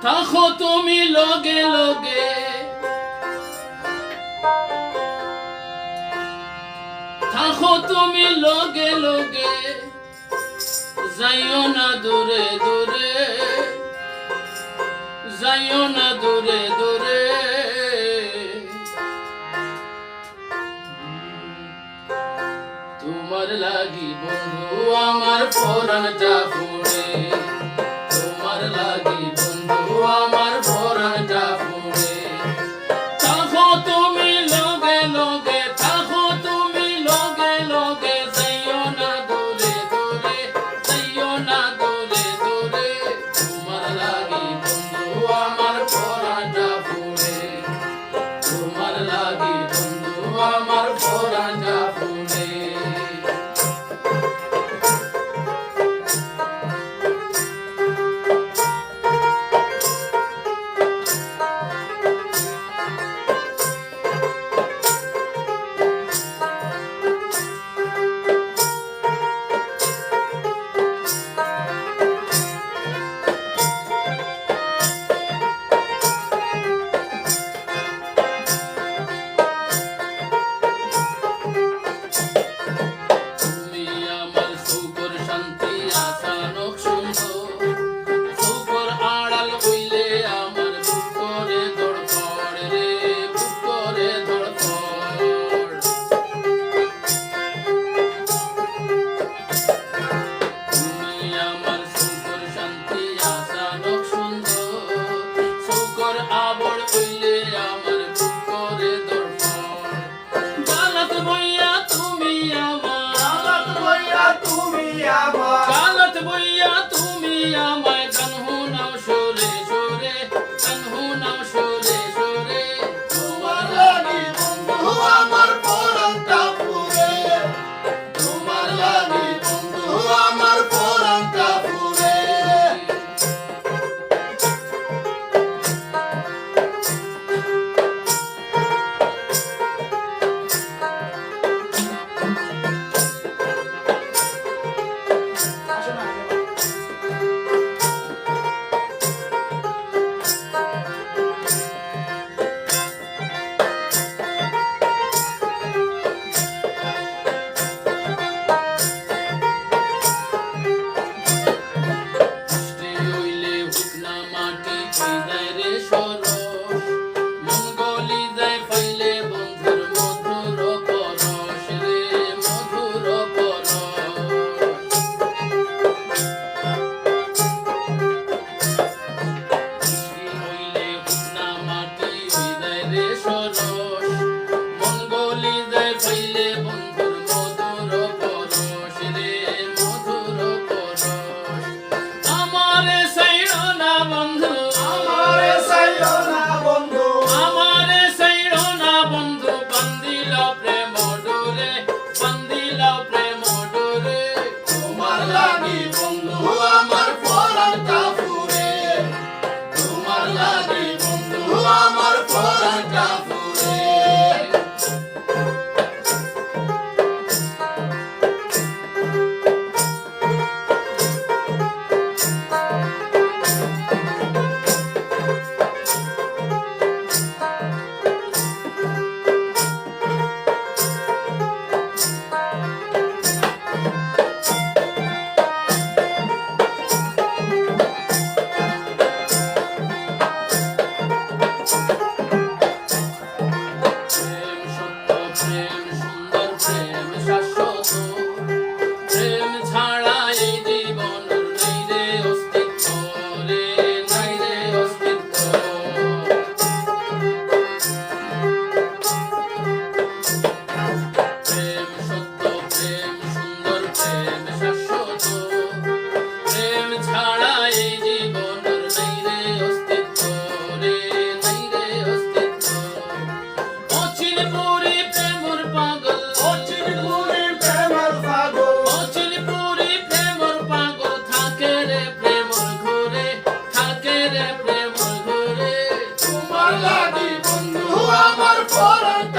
থাকো তুমি লগে লগে, থাকো তুমি লগে লগে, যাইও না দূরে দূরে, যাইও না দূরে দূরে। তোমার লাগি বন্ধু আমার পরাণটা পুড়ে, তোমার লাগি বন্ধু আমার পরাণটা পুড়ে। থাকো তুমি লগে লগে, থাকো তুমি লগে লগে, যাইও না দূরে দূরে, যাইও না দূরে দূরে। তোমার লাগি বন্ধু আমার পরাণটা পুড়ে, তোমার লাগি বন্ধু আমার পরাণটা পুড়ে। গালত বইয়া তুমি আমায় কানহু নাও সরে সরে, কানহু নাও সরে সরে। তোমার লাগি বন্ধু আমার পরাণটা পুড়ে, তোমার লাগি বন্ধু আমার পরাণটা পুড়ে। তোমার লাগি বন্ধু আমার পরাণটা